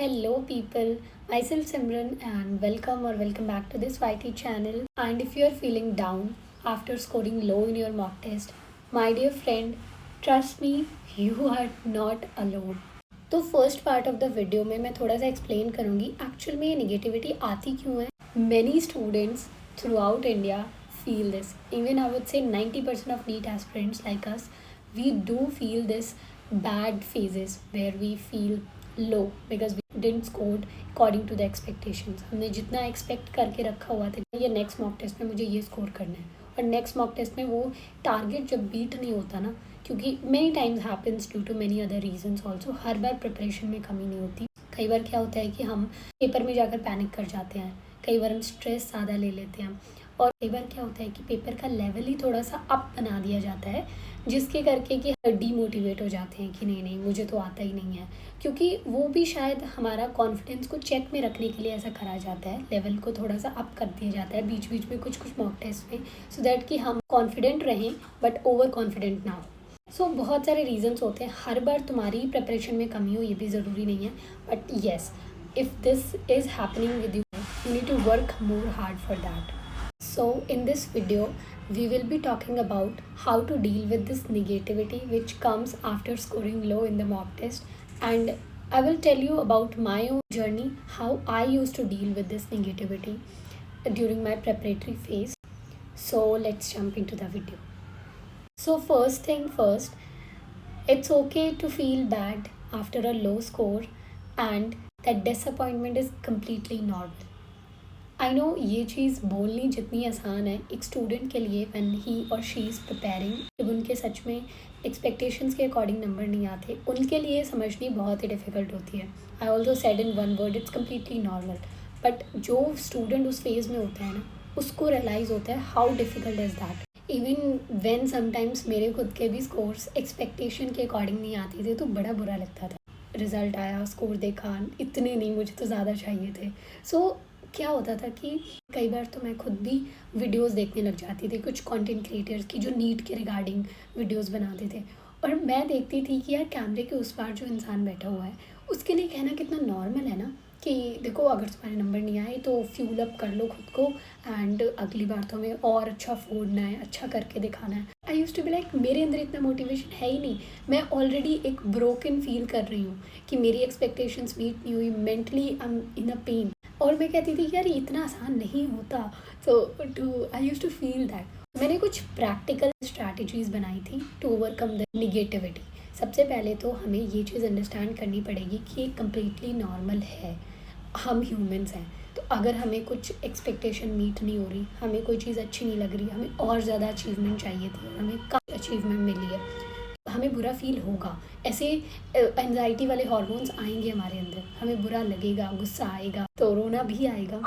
Hello people, myself Simran and welcome back to this YT channel. And if you are feeling down after scoring low in your mock test, my dear friend, trust me, you are not alone. तो first part of the video में मैं थोड़ा सा explain करूँगी actual में ये negativity आती क्यों है. Many students throughout India feel this. Even I would say 90% of NEET aspirants like us, we do feel this bad phases where we feel low because we didn't scored according to the expectations. हमने जितना expect करके रखा हुआ था ये next mock test में मुझे ये स्कोर करना है और नेक्स्ट मॉक टेस्ट में वो टारगेट जब बीट नहीं होता ना, क्योंकि many times happens due to many other reasons also. हर बार प्रिपरेशन में कमी नहीं होती. कई बार क्या होता है कि हम पेपर में जाकर पैनिक कर जाते हैं, कई बार हम स्ट्रेस ज़्यादा ले लेते हैं और कई बार क्या होता है कि पेपर का लेवल ही थोड़ा सा अप बना दिया जाता है जिसके करके कि डीमोटिवेट हो जाते हैं कि नहीं मुझे तो आता ही नहीं है, क्योंकि वो भी शायद हमारा कॉन्फिडेंस को चेक में रखने के लिए ऐसा करा जाता है. लेवल को थोड़ा सा अप कर दिया जाता है बीच बीच में कुछ मॉक टेस्ट में, सो दैट कि हम कॉन्फिडेंट रहें बट ओवर कॉन्फिडेंट ना हो. सो बहुत सारे रीजंस होते हैं. हर बार तुम्हारी प्रिपरेशन में कमी हो ये भी ज़रूरी नहीं है, but yes, if this is happening with you need to work more hard for that. So in this video we will be talking about how to deal with this negativity which comes after scoring low in the mock test, and I will tell you about my own journey, how I used to deal with this negativity during my preparatory phase. So let's jump into the video. So first thing first, it's okay to feel bad after a low score and that disappointment is completely normal. I know ये चीज़ बोलनी जितनी आसान है एक student के लिए when he और she is preparing, जब उनके सच में एक्सपेक्टेशंस के अकॉर्डिंग नंबर नहीं आते, उनके लिए समझनी बहुत ही डिफ़िकल्ट होती है. I also said in one word, it's completely normal. But जो स्टूडेंट उस फेज़ में होता है ना, उसको रियलाइज़ होता है how difficult is that. Even when sometimes मेरे खुद के भी स्कोर्स एक्सपेक्टेशन के अकॉर्डिंग नहीं आते थे तो बड़ा बुरा लगता था. रिज़ल्ट आया, स्कोर देखा, इतने नहीं, मुझे तो ज़्यादा चाहिए थे. सो क्या होता था कि कई बार तो मैं खुद भी वीडियोस देखने लग जाती थी, कुछ कंटेंट क्रिएटर्स की जो नीट के रिगार्डिंग वीडियोस बनाते थे, और मैं देखती थी कि यार कैमरे के उस पार जो इंसान बैठा हुआ है उसके लिए कहना कितना नॉर्मल है ना कि देखो अगर तुम्हारे नंबर नहीं आए तो फ्यूल अप कर लो खुद को एंड अगली बार तो हमें और अच्छा फोड़ना है, अच्छा करके दिखाना है. आई यूज़ टू बी लाइक मेरे अंदर इतना मोटिवेशन है ही नहीं, मैं ऑलरेडी एक ब्रोकन फील कर रही हूँ कि मेरी एक्सपेक्टेशंस मीट नहीं हुई, mentally I am in a pain. और मैं कहती थी कि यार इतना आसान नहीं होता. सो I use to feel that. मैंने कुछ प्रैक्टिकल स्ट्रैटेजीज़ बनाई थी टू ओवरकम द निगेटिविटी. सबसे पहले तो हमें ये चीज़ अंडरस्टैंड करनी पड़ेगी कि ये कम्प्लीटली नॉर्मल है, हम ह्यूमंस हैं. तो अगर हमें कुछ एक्सपेक्टेशन मीट नहीं हो रही, हमें कोई चीज़ अच्छी नहीं लग रही, हमें और ज़्यादा अचीवमेंट चाहिए थी और हमें कम अचीवमेंट मिली है, हमें बुरा फील होगा. ऐसे एंजाइटी वाले हार्मोन्स आएंगे हमारे अंदर, हमें बुरा लगेगा, गुस्सा आएगा, तो रोना भी आएगा.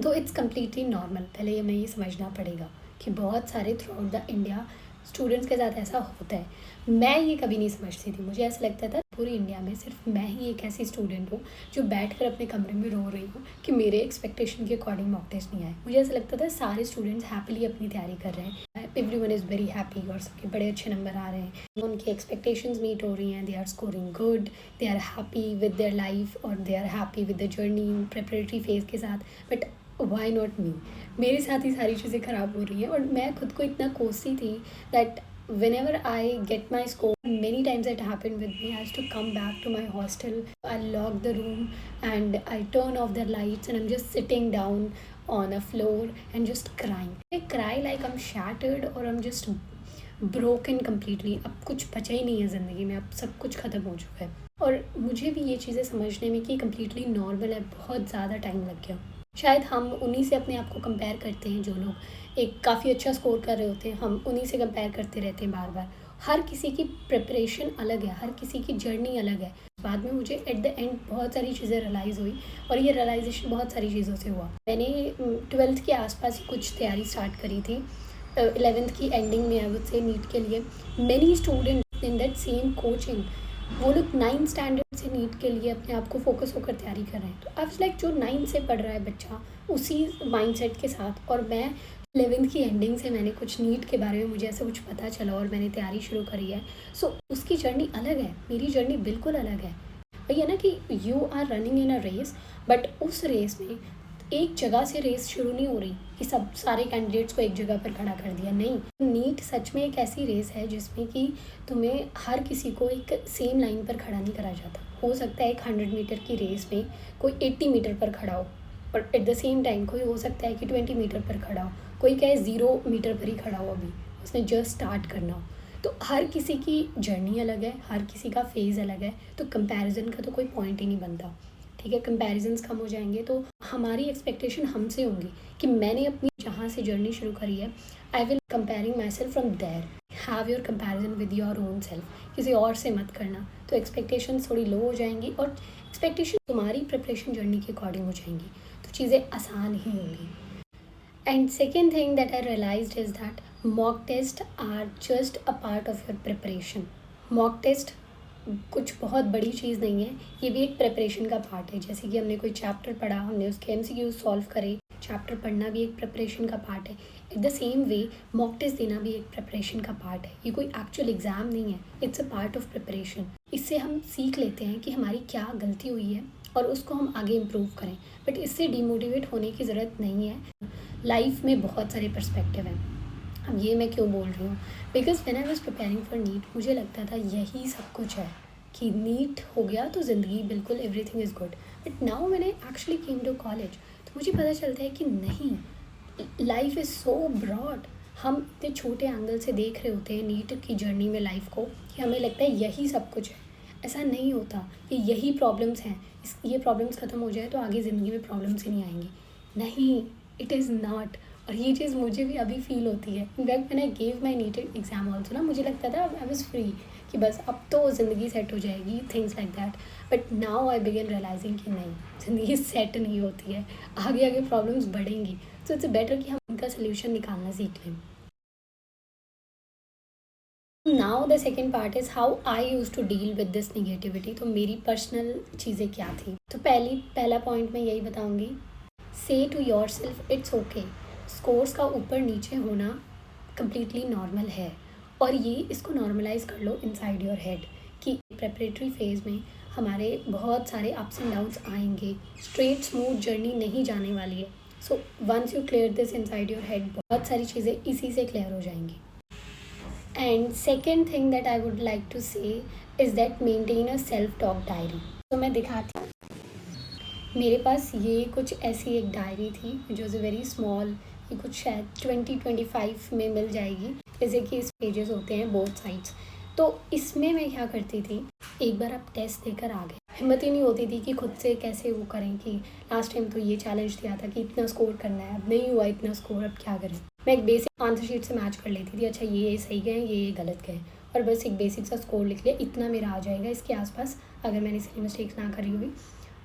तो इट्स कम्प्लीटली नॉर्मल. पहले हमें ये समझना पड़ेगा कि बहुत सारे through out the India students के साथ ऐसा होता है. मैं ये कभी नहीं समझती थी, मुझे ऐसा लगता था पूरी इंडिया में सिर्फ मैं ही एक ऐसी स्टूडेंट हूँ जो बैठकर अपने कमरे में रो रही हूँ कि मेरे एक्सपेक्टेशन के अकॉर्डिंग मॉक टेस्ट नहीं आए. मुझे ऐसा लगता था सारे स्टूडेंट्स हैप्पीली अपनी तैयारी कर रहे हैं, एवरीवन इज़ वेरी हैप्पी और सबके बड़े अच्छे नंबर आ रहे हैं, उनकी एक्सपेक्टेशंस मीट हो रही हैं, they are scoring good, they are happy with their life और they are happy with the journey preparatory phase के साथ. बट वाई नॉट मी, मेरे साथ ही सारी चीज़ें ख़राब हो रही हैं. और मैं खुद को इतना कोसती थी that whenever I get my score, many times it happened with me, I used to come back to my hostel, I lock the room and I turn off the lights and I'm just sitting down on a floor and just crying. I cry like I'm shattered or I'm just broken completely. अब कुछ बचा ही नहीं है ज़िंदगी में, अब सब कुछ ख़त्म हो चुका है. और मुझे भी ये चीज़ें समझने में कि कम्प्लीटली नॉर्मल है बहुत ज़्यादा टाइम लग गया. शायद हम उन्हीं से अपने आप को कंपेयर करते हैं जो लोग एक काफ़ी अच्छा स्कोर कर रहे होते हैं, हम उन्हीं से कंपेयर करते रहते हैं बार बार. हर किसी की प्रिपरेशन अलग है, हर किसी की जर्नी अलग है. बाद में मुझे एट द एंड बहुत सारी चीज़ें रियलाइज़ हुई और ये रियलाइजेशन बहुत सारी चीज़ों से हुआ. मैंने 12th के आसपास ही कुछ तैयारी स्टार्ट करी थी. 11th की एंडिंग में आई वुड से नीट के लिए many student in that same coaching, वो लोग 9th स्टैंडर्ड से नीट के लिए अपने आप को फोकस होकर तैयारी कर रहे हैं. तो आई वाज लाइक जो 9th से पढ़ रहा है बच्चा उसी माइंडसेट के साथ, और मैं 11th की एंडिंग से मैंने कुछ नीट के बारे में मुझे ऐसा कुछ पता चला और मैंने तैयारी शुरू करी है. सो उसकी जर्नी अलग है, मेरी जर्नी बिल्कुल अलग है. वही है ना कि you are running in a race, but उस रेस में एक जगह से रेस शुरू नहीं हो रही कि सब सारे कैंडिडेट्स को एक जगह पर खड़ा कर दिया, नहीं। नीट सच में एक ऐसी रेस है जिसमें कि तुम्हें हर किसी को एक सेम लाइन पर खड़ा नहीं करा जाता। हो सकता है एक 100 मीटर की रेस में कोई 80 मीटर पर खड़ा हो, और एट द सेम टाइम कोई हो सकता है कि 20 मीटर पर खड़ा हो, कोई क्या है 0 मीटर पर ही खड़ा हो, अभी उसने जस्ट स्टार्ट करना हो। तो हर किसी की जर्नी अलग है, हर किसी का फेज़ अलग है, तो कंपैरिजन का तो कोई पॉइंट ही नहीं बनता। ठीक है, कंपैरिजन्स कम हो जाएंगे तो हमारी एक्सपेक्टेशन हमसे होंगी कि मैंने अपनी जहाँ से जर्नी शुरू करी है, I will comparing myself from there. Have your comparison with your own self, किसी और से मत करना, तो एक्सपेक्टेशन थोड़ी लो हो जाएंगी और एक्सपेक्टेशन तुम्हारी प्रिपरेशन जर्नी के अकॉर्डिंग हो जाएंगी, तो चीज़ें आसान ही होंगी। And second thing that I realised is that mock test are just a part of your preparation. Mock test कुछ बहुत बड़ी चीज़ नहीं है, ये भी एक प्रिपरेशन का पार्ट है। जैसे कि हमने कोई चैप्टर पढ़ा, हमने उसके MCQs सॉल्व करे, चैप्टर पढ़ना भी एक प्रिपरेशन का पार्ट है। In the same way mock test देना भी एक प्रिपरेशन का पार्ट है। ये कोई एक्चुअल एग्ज़ाम नहीं है, it's a part of preparation. इससे हम सीख लेते हैं कि हमारी क्या गलती हुई है और उसको हम आगे इम्प्रूव करें, बट इससे डिमोटिवेट होने की ज़रूरत नहीं है। लाइफ में बहुत सारे पर्सपेक्टिव हैं। अब ये मैं क्यों बोल रही हूँ, because when I was preparing for NEET मुझे लगता था यही सब कुछ है कि नीट हो गया तो ज़िंदगी बिल्कुल everything is good. But now मैंने एक्चुअली केम टू कॉलेज तो मुझे पता चलता है कि नहीं, लाइफ इज़ सो ब्रॉड। हम इतने छोटे एंगल से देख रहे होते हैं नीट की जर्नी में लाइफ को कि हमें लगता है यही सब कुछ है। ऐसा नहीं होता, ये यही प्रॉब्लम्स हैं, ये प्रॉब्लम्स ख़त्म हो जाए तो आगे ज़िंदगी में प्रॉब्लम्स ही नहीं आएंगी। नहीं, इट इज़ नॉट। और ये चीज़ मुझे भी अभी फील होती है। इनफैक्ट मैंने gave my NEET exam also ना, मुझे लगता था आई वॉज फ्री कि बस अब तो ज़िंदगी सेट हो जाएगी, things like that. But now I begin realising कि नहीं, ज़िंदगी सेट नहीं होती है, आगे आगे प्रॉब्लम्स बढ़ेंगी। सो इट्स बेटर कि हम उनका सोल्यूशन निकालना सीख लें। Now the second part is how I use to deal with this negativity. तो मेरी पर्सनल चीज़ें क्या थी, तो पहला पॉइंट मैं यही बताऊँगी, say to yourself it's okay. Scores का ऊपर नीचे होना कम्प्लीटली नॉर्मल है, और ये इसको नॉर्मलाइज कर लो इनसाइड योर हेड कि प्रेपरेटरी फेज़ में हमारे बहुत सारे अप्स एंड डाउन्स आएंगे, स्ट्रेट स्मूथ जर्नी नहीं जाने वाली है। So once you clear this inside your head, बहुत सारी चीज़ें इसी से क्लियर हो जाएंगी। And second thing that I would like to say is that maintain a self talk diary. तो मैं दिखाती हूँ, मेरे पास ये कुछ ऐसी एक डायरी थी जो इज़ वेरी स्मॉल, ये कुछ शायद 20-25 में मिल जाएगी, जैसे कि इस पेजेस होते हैं बोथ साइड्स। तो इसमें मैं क्या करती थी, एक बार आप टेस्ट देकर आ गए, हिम्मत ही नहीं होती थी कि खुद से कैसे वो करें कि लास्ट टाइम तो ये चैलेंज दिया था कि इतना स्कोर करना है, अब नहीं हुआ इतना स्कोर, अब क्या करें। मैं एक बेसिक आंसर शीट से मैच कर लेती थी, अच्छा ये सही गए, ये गलत गए, और बस एक बेसिक सा स्कोर लिख लिया, इतना मेरा आ जाएगा इसके आसपास अगर मैंने इसलिए मिस्टेक्स ना करी हुई,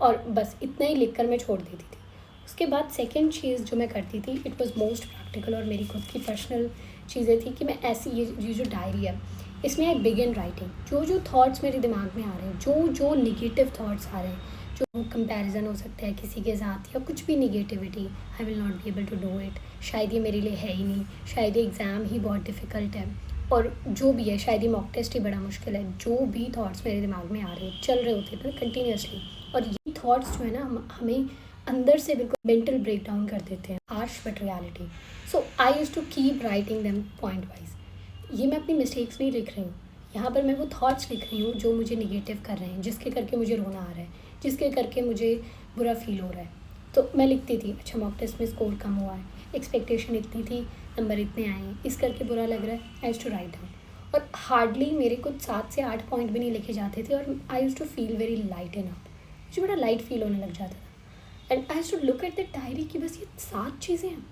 और बस इतना ही लिख कर मैं छोड़ देती थी। उसके बाद सेकेंड चीज़ जो मैं करती थी, इट वॉज़ मोस्ट प्रैक्टिकल और मेरी खुद की पर्सनल चीज़ें थी कि मैं ऐसी ये जो डायरी है इसमें आई बिगिन राइटिंग जो थॉट्स मेरे दिमाग में आ रहे हैं, जो निगेटिव थॉट्स आ रहे हैं, जो कंपैरिजन हो सकता है किसी के साथ या कुछ भी negativity, I will not be able to do it, शायद ये मेरे लिए है ही नहीं, शायद ये एग्ज़ाम ही बहुत डिफ़िकल्ट है, और जो भी है शायद ये मॉक टेस्ट ही बड़ा मुश्किल है। जो भी थॉट्स मेरे दिमाग में आ रहे चल रहे होते थे कंटिन्यूसली, और ये थॉट्स जो है ना हमें अंदर से बिल्कुल मेंटल ब्रेक डाउन कर देते हैं, harsh but reality. So I use to keep writing them point wise. ये मैं अपनी मिस्टेक्स नहीं लिख रही हूँ, यहाँ पर मैं वो थॉट्स लिख रही हूँ जो मुझे निगेटिव कर रहे हैं, जिसके करके मुझे रोना आ रहा है, जिसके करके मुझे बुरा फील हो रहा है। तो मैं लिखती थी, अच्छा मॉक टेस्ट में स्कोर कम हुआ है, एक्सपेक्टेशन इतनी थी, नंबर इतने आए हैं, इस करके बुरा लग रहा है, आई यूज़ टू राइट डाउन। और हार्डली मेरे कुछ 7 से 8 पॉइंट भी नहीं लिखे जाते थे, और I use to feel very light in up, मुझे बड़ा लाइट फील होने लग जाता था। And I use to look at the diary कि बस ये 7 चीज़ें हैं,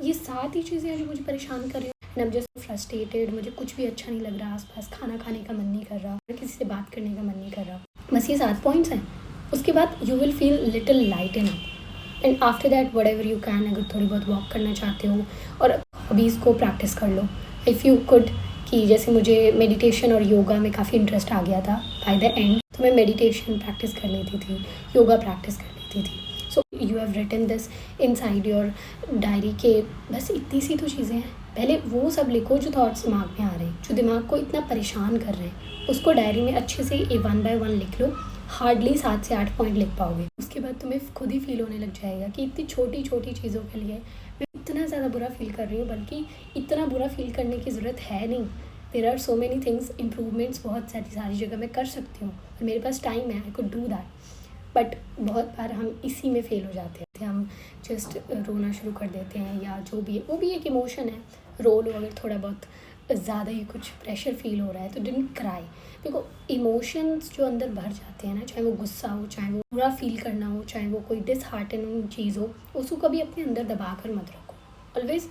ये 7 ही चीज़ें हैं जो मुझे परेशान कर रही हैं। एंड अब जस्ट फ्रस्ट्रेटेड, मुझे कुछ भी अच्छा नहीं लग रहा, आसपास खाना खाने का मन नहीं कर रहा, किसी से बात करने का मन नहीं कर रहा, बस ये 7 पॉइंट्स हैं। उसके बाद you will feel little light in up, and after that what ever you can, अगर थोड़ी बहुत वॉक करना चाहते हो और हॉबीज़ को प्रैक्टिस कर लो इफ़ यू कुड। कि जैसे मुझे मेडिटेशन और योगा में काफ़ी इंटरेस्ट आ गया था बाय द एंड, तो मैं मेडिटेशन प्रैक्टिस कर लेती थी, योगा प्रैक्टिस कर लेती थी। So you have written this inside your diary के बस इतनी सी तो चीज़ें हैं, पहले वो सब लिखो जो थॉट्स दिमाग में आ रहे हैं, जो दिमाग को इतना परेशान कर रहे हैं, उसको डायरी में अच्छे से 1 बाय 1 लिख लो। हार्डली 7 से 8 पॉइंट लिख पाओगे। उसके बाद तुम्हें खुद ही फील होने लग जाएगा कि इतनी छोटी छोटी चीज़ों के लिए मैं इतना ज़्यादा बुरा फील कर रही हूँ, बल्कि इतना बुरा फील करने की ज़रूरत है नहीं। There are so many things, improvements बहुत सारी जगह मैं कर सकती हूँ और मेरे पास टाइम है, I could do that. But बहुत बार हम इसी में फ़ेल हो जाते हैं, हम जस्ट रोना शुरू कर देते हैं, या जो भी है वो भी एक इमोशन है। रो लो, अगर थोड़ा बहुत ज़्यादा ही कुछ प्रेशर फील हो रहा है तो डोंट क्राई। देखो, इमोशंस जो अंदर भर जाते हैं ना, चाहे वो गुस्सा हो, चाहे वो बुरा फील करना हो, चाहे वो कोई डिसहार्टनिंग चीज़ हो, उसको कभी अपने अंदर दबा कर मत रखो। Always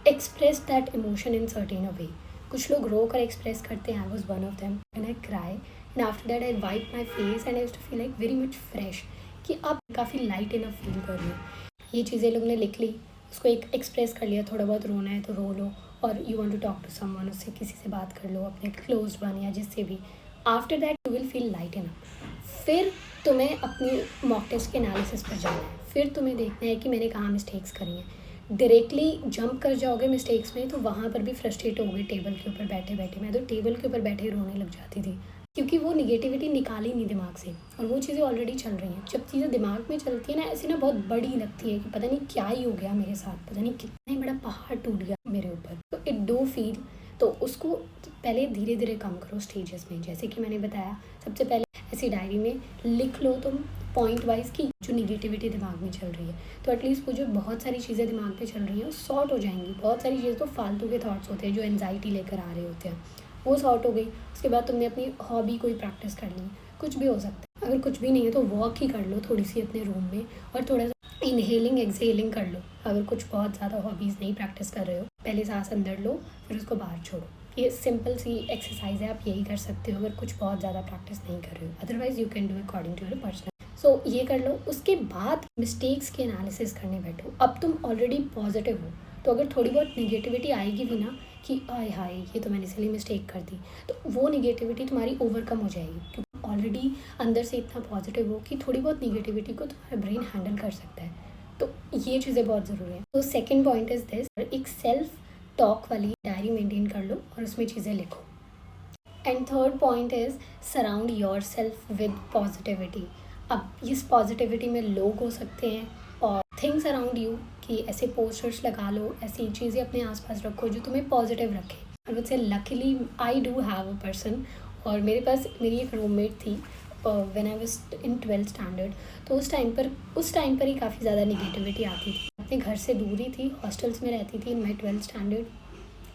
express that emotion in certain a way. कुछ लोग रो कर एक्सप्रेस करते हैं, I was one of them, and I cry, and after that I wipe my face and I used to feel like very much fresh, कि आप काफ़ी light enough feel कर रहे हो। ये चीज़ें लोग ने लिख ली, उसको एक एक्सप्रेस कर लिया, थोड़ा बहुत रोना है तो रो लो, और you want to talk to someone, उससे किसी से बात कर लो, अपने क्लोज वन या जिससे भी। After that you will feel light enough. फिर तुम्हें अपनी मॉक टेस्ट के एनालिसिस पर जाना है, फिर तुम्हें देखना है कि मैंने कहाँ मिस्टेक्स करी हैं। डायरेक्टली जंप कर जाओगे मिस्टेक्स में तो वहाँ पर भी फ्रस्ट्रेट होगे टेबल के ऊपर बैठे बैठे। मैं तो टेबल के ऊपर बैठे रोने लग जाती थी, क्योंकि वो निगेटिविटी निकाली नहीं दिमाग से, और वो चीज़ें ऑलरेडी चल रही हैं। जब चीज़ें दिमाग में चलती है ना, ऐसी ना बहुत बड़ी लगती है कि पता नहीं क्या ही हो गया मेरे साथ, पता नहीं कितना ही बड़ा पहाड़ टूट गया मेरे ऊपर। तो इट डू फील, तो उसको पहले धीरे धीरे कम करो स्टेजेस में। जैसे कि मैंने बताया, सबसे पहले ऐसी डायरी में लिख लो तुम पॉइंट वाइज की जो निगेटिविटी दिमाग में चल रही है, तो एटलीस्ट वो जो बहुत सारी चीज़ें दिमाग में चल रही हैं वो सॉर्ट हो जाएंगी। बहुत सारी चीज़ें तो फालतू के थॉट्स होते हैं जो एनजाइटी लेकर आ रहे होते हैं, वो सॉर्ट हो गई। उसके बाद तुमने अपनी हॉबी कोई प्रैक्टिस कर ली, कुछ भी हो सकता है। अगर कुछ भी नहीं है तो वॉक ही कर लो थोड़ी सी अपने रूम में, और थोड़ा सा इनहेलिंग एक्सहेलिंग कर लो। अगर कुछ बहुत ज़्यादा हॉबीज़ नहीं प्रैक्टिस कर रहे हो, पहले सांस अंदर लो फिर उसको बाहर छोड़ो। ये सिंपल सी एक्सरसाइज है, आप यही कर सकते हो अगर कुछ बहुत ज़्यादा प्रैक्टिस नहीं कर रहे हो। Otherwise you can do according to your personal. So ये कर लो। उसके बाद मिस्टेक्स के एनालिसिस करने बैठो। अब तुम ऑलरेडी पॉजिटिव हो, तो अगर थोड़ी बहुत निगेटिविटी आएगी भी ना कि आय हाय ये तो मैंने इसलिए मिस्टेक कर दी, तो वो निगेटिविटी तुम्हारी ओवरकम हो जाएगी, क्योंकि ऑलरेडी अंदर से इतना पॉजिटिव हो कि थोड़ी बहुत निगेटिविटी को तुम्हारा ब्रेन हैंडल कर सकता है। तो ये चीज़ें बहुत ज़रूरी हैं। तो सेकेंड पॉइंट इज़ दिस, एक सेल्फ टॉक वाली डायरी मेंटेन कर लो और उसमें चीज़ें लिखो। And third point is surround your self with positivity. अब इस पॉजिटिविटी में लोग हो सकते हैं और थिंग्स अराउंड यू, कि ऐसे पोस्टर्स लगा लो, ऐसी चीज़ें अपने आसपास रखो जो तुम्हें पॉजिटिव रखे। I would say luckily I do have a person, और मेरे पास मेरी एक रूममेट थी when I was in 12th standard. तो उस टाइम पर ही काफ़ी ज़्यादा निगेटिविटी आती थी। अपने घर से दूर ही थी, हॉस्टल्स में रहती थी इन माई 12th स्टैंडर्ड।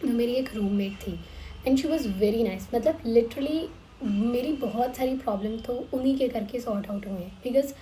तो मेरी एक रूममेट थी and she was very nice. मतलब लिटरली मेरी बहुत सारी प्रॉब्लम तो उन्हीं के करके सॉर्ट आउट हुए हैं, बिकॉज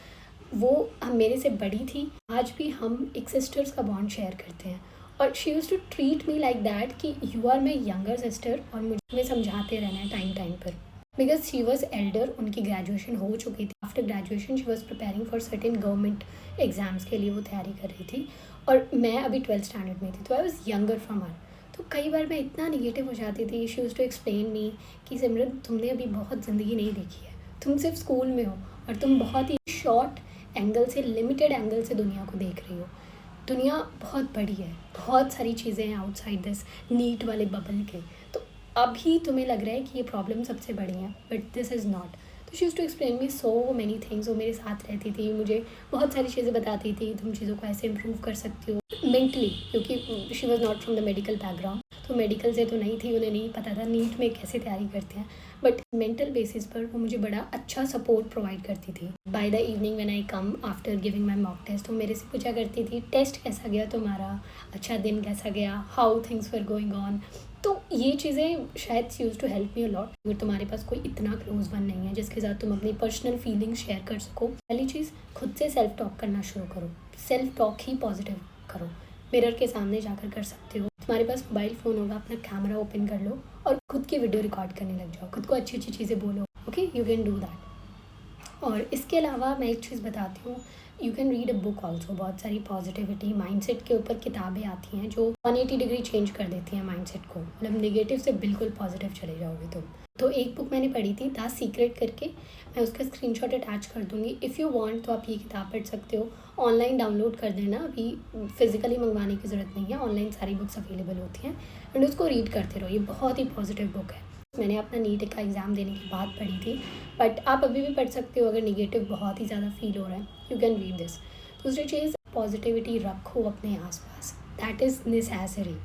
वो मेरे से बड़ी थी। आज भी हम एक सिस्टर्स का बॉन्ड शेयर करते हैं, और she use to treat me like that कि you are my younger sister, और मुझे समझाते रहना है टाइम टाइम पर। बिकॉज शी वॉज एल्डर, उनकी ग्रेजुएशन हो चुकी थी। After graduation she was preparing for certain government exams के लिए वो तैयारी कर रही थी, और मैं अभी 12th स्टैंडर्ड में थी, तो I was younger from her. तो कई बार मैं इतना निगेटिव हो जाती थी। She used to explain me कि सिमरन तुमने अभी बहुत ज़िंदगी नहीं देखी है, तुम सिर्फ स्कूल में हो और तुम बहुत ही शॉर्ट एंगल से, लिमिटेड एंगल से दुनिया को देख रही हो। दुनिया बहुत बड़ी है, बहुत सारी चीज़ें हैं आउटसाइड दिस नीट वाले बबल के। तो अभी तुम्हें लग रहा है कि ये प्रॉब्लम सबसे बड़ी है, बट दिस इज़ नॉट। तो she used to explain me so many things. वो मेरे साथ रहती थी, मुझे बहुत सारी चीज़ें बताती थी, तुम चीज़ों को ऐसे इम्प्रूव कर सकती हो मेंटली, क्योंकि she was not from the medical background, तो मेडिकल से तो नहीं थी, उन्हें नहीं पता था नीट में कैसे तैयारी करते हैं, बट मेंटल बेसिस पर वो मुझे बड़ा अच्छा सपोर्ट प्रोवाइड करती थी। By the evening when I come after giving my mock test, तो मेरे से पूछा करती थी टेस्ट कैसा गया तुम्हारा, अच्छा दिन कैसा गया, how things were going on. तो ये चीज़ें शायद use to help me a lot. अगर तुम्हारे पास कोई इतना क्लोज वन नहीं है जिसके साथ तुम अपनी पर्सनल फीलिंग्स शेयर कर सको, पहली चीज़ खुद से सेल्फ टॉक करना शुरू करो। सेल्फ टॉक ही पॉजिटिव करो, मिरर के सामने जाकर कर सकते हो। तुम्हारे पास मोबाइल फ़ोन होगा, अपना कैमरा ओपन कर लो और खुद की वीडियो रिकॉर्ड करने लग जाओ, खुद को अच्छी अच्छी चीज़ें बोलो। Okay, you can do that. और इसके अलावा मैं एक चीज़ बताती हूँ, you can read a book also. बहुत सारी पॉजिटिविटी माइंडसेट के ऊपर किताबें आती हैं जो 180 डिग्री चेंज कर देती हैं माइंडसेट को। मतलब नेगेटिव से बिल्कुल पॉजिटिव चले जाओगे तुम। तो एक बुक मैंने पढ़ी थी द सीक्रेट करके, मैं उसका स्क्रीनशॉट अटैच कर दूँगी। इफ़ यू वांट तो आप ये किताब पढ़ सकते हो, ऑनलाइन डाउनलोड कर देना, अभी फिज़िकली मंगवाने की ज़रूरत नहीं है, ऑनलाइन सारी बुक्स अवेलेबल होती हैं, एंड उसको रीड करते रहो। ये बहुत ही पॉजिटिव बुक है। मैंने अपना नीट का एग्ज़ाम देने के बाद पढ़ी थी, बट आप अभी भी पढ़ सकते हो अगर निगेटिव बहुत ही ज़्यादा फील हो रहा है, यू कैन रीड दिस। दूसरी चीज़, पॉजिटिविटी रखो अपने आसपास, दैट इज़ नेसेसरी।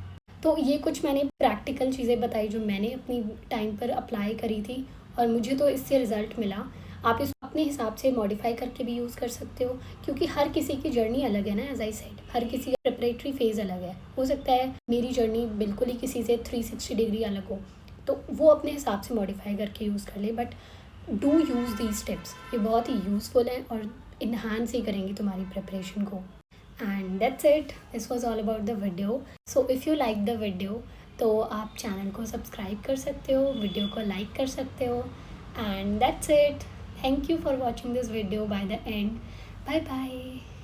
तो ये कुछ मैंने प्रैक्टिकल चीज़ें बताई जो मैंने अपनी टाइम पर अप्लाई करी थी और मुझे तो इससे रिज़ल्ट मिला। आप इसको अपने हिसाब से मॉडिफाई करके भी यूज़ कर सकते हो, क्योंकि हर किसी की जर्नी अलग है ना, एज आई सेड, हर किसी का प्रिपरेटरी फेज़ अलग है। हो सकता है मेरी जर्नी बिल्कुल ही किसी से 360 डिग्री अलग हो, तो वो अपने हिसाब से मॉडिफाई करके यूज़ कर ले, but do use these tips, ये बहुत ही यूज़फुल हैं और इन्हांस ही करेंगी तुम्हारी प्रिपरेशन को। And that's it, this was all about the video. So if you like the video तो आप चैनल को सब्सक्राइब कर सकते हो, वीडियो को लाइक कर सकते हो, and that's it. Thank you for watching this video by the end. Bye bye.